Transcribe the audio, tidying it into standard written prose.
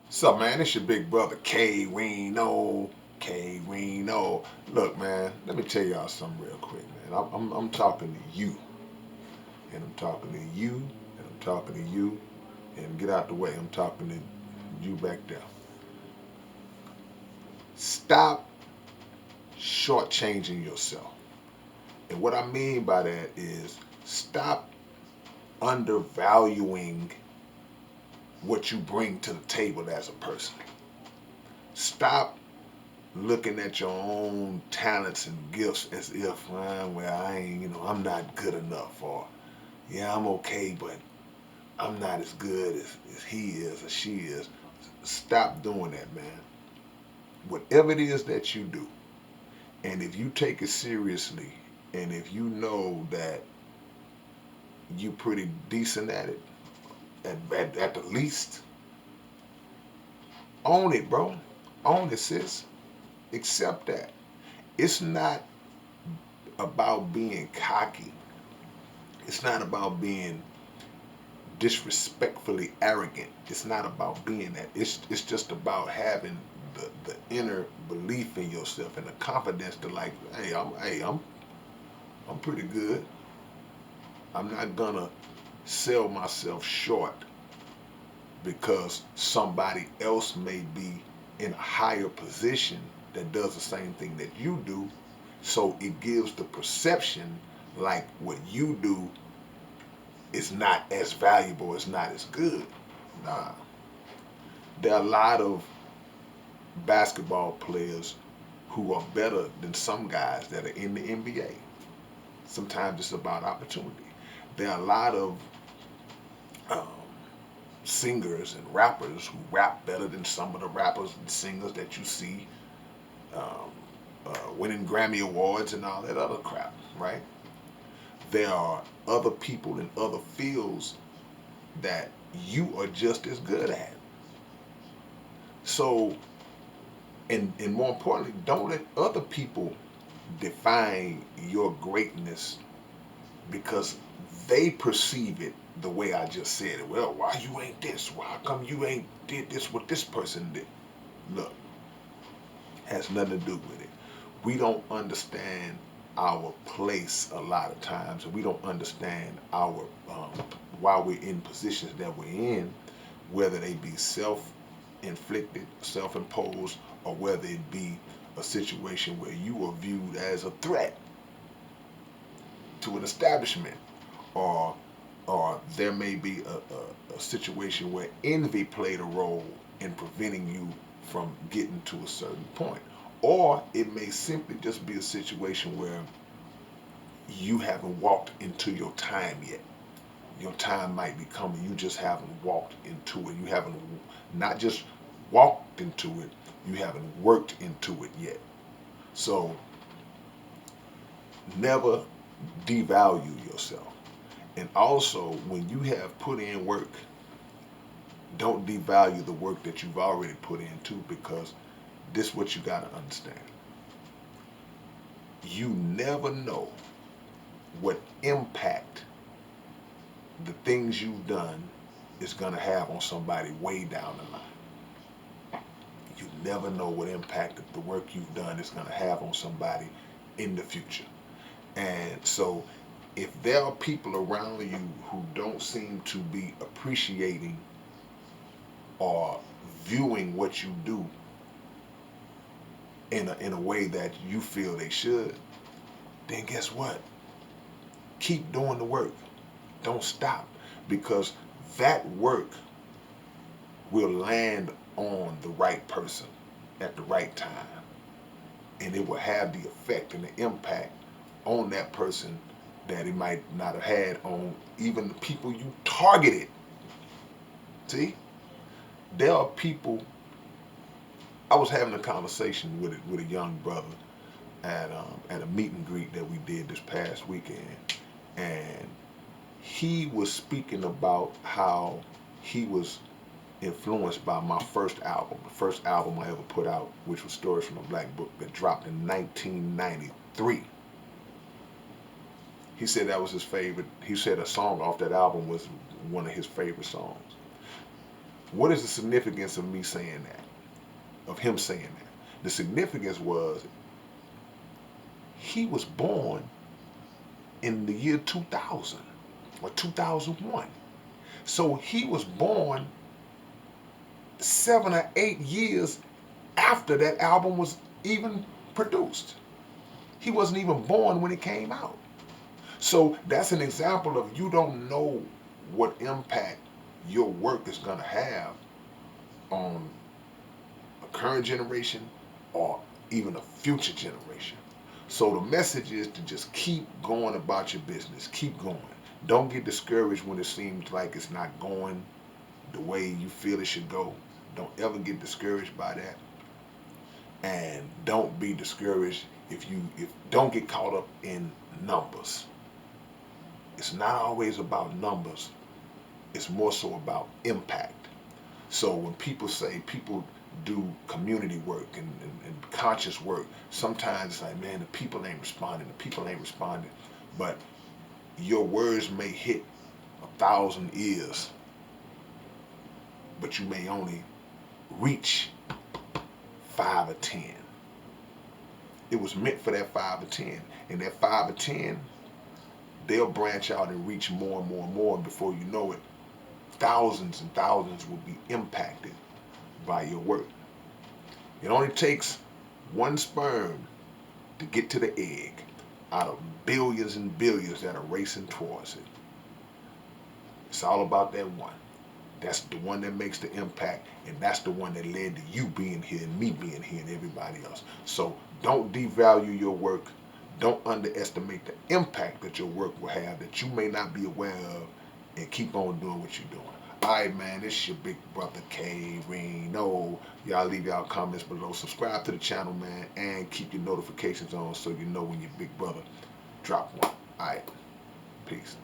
What's up, man? It's your big brother, K-Rino. K-Rino. Look, man, let me tell y'all something real quick, man. I'm talking to you, and I'm talking to you, and I'm talking to you, and get out the way. I'm talking to you back there. Stop shortchanging yourself. And what I mean by that is stop undervaluing what you bring to the table as a person. Stop looking at your own talents and gifts as if, well, I ain't, I'm not good enough, or yeah, I'm okay, but I'm not as good as he is or she is. Stop doing that, man. Whatever it is that you do, and if you take it seriously, and if you know that you pretty decent at it, at the least, own it, bro. Own it, sis. Accept that. It's not about being cocky. It's not about being disrespectfully arrogant. It's not about being that. It's just about having the inner belief in yourself and the confidence to like, I'm pretty good. I'm not gonna sell myself short because somebody else may be in a higher position that does the same thing that you do. So it gives the perception like what you do is not as valuable, it's not as good. Nah. There are a lot of basketball players who are better than some guys that are in the NBA. Sometimes it's about opportunity. There are a lot of um, singers and rappers who rap better than some of the rappers and singers that you see um, winning Grammy Awards and all that other crap, right? There are other people in other fields that you are just as good at. So, and more importantly, don't let other people define your greatness because they perceive it the way I just said it. Well, why you ain't this? Why come you ain't did this what this person did? Look, has nothing to do with it. We don't understand our place a lot of times, and we don't understand our why we're in positions that we're in, whether they be self-inflicted, self-imposed, or whether it be a situation where you are viewed as a threat to an establishment, or there may be a situation where envy played a role in preventing you from getting to a certain point. Or it may simply just be a situation where you haven't walked into your time yet. Your time might be coming. You just haven't walked into it. You haven't not just walked into it, you haven't worked into it yet. So never devalue yourself. And also, when you have put in work, don't devalue the work that you've already put in too, because this is what you got to understand. You never know what impact the things you've done is going to have on somebody way down the line. You never know what impact the work you've done is going to have on somebody in the future. And so, if there are people around you who don't seem to be appreciating or viewing what you do in a way that you feel they should, then guess what? Keep doing the work. Don't stop, because that work will land on the right person at the right time, and it will have the effect and the impact on that person that it might not have had on even the people you targeted. See, there are people. I was having a conversation with a young brother at a meet and greet that we did this past weekend, and he was speaking about how he was influenced by my first album, the first album I ever put out, which was Stories from a Black Book, that dropped in 1993. He said that was his favorite. He said a song off that album was one of his favorite songs. What is the significance of me saying that? Of him saying that? The significance was he was born in the year 2000 or 2001. So he was born 7 or 8 years after that album was even produced. He wasn't even born when it came out. So that's an example of you don't know what impact your work is going to have on a current generation or even a future generation. So the message is to just keep going about your business. Keep going. Don't get discouraged when it seems like it's not going the way you feel it should go. Don't ever get discouraged by that. And don't be discouraged if don't get caught up in numbers. It's not always about numbers. It's more so about impact. So when people do community work and conscious work, sometimes it's like, man, the people ain't responding. The people ain't responding. But your words may hit 1,000 ears, but you may only reach 5 or 10. It was meant for that 5 or 10, and that 5 or 10, they'll branch out and reach more and more and more. And before you know it, thousands and thousands will be impacted by your work. It only takes one sperm to get to the egg out of billions and billions that are racing towards it. It's all about that one. That's the one that makes the impact, and that's the one that led to you being here and me being here and everybody else. So don't devalue your work. Don't underestimate the impact that your work will have that you may not be aware of, and keep on doing what you're doing. Alright, man, this is your big brother K-Rino. Y'all leave y'all comments below. Subscribe to the channel, man, and keep your notifications on so you know when your big brother drop one. Alright, peace.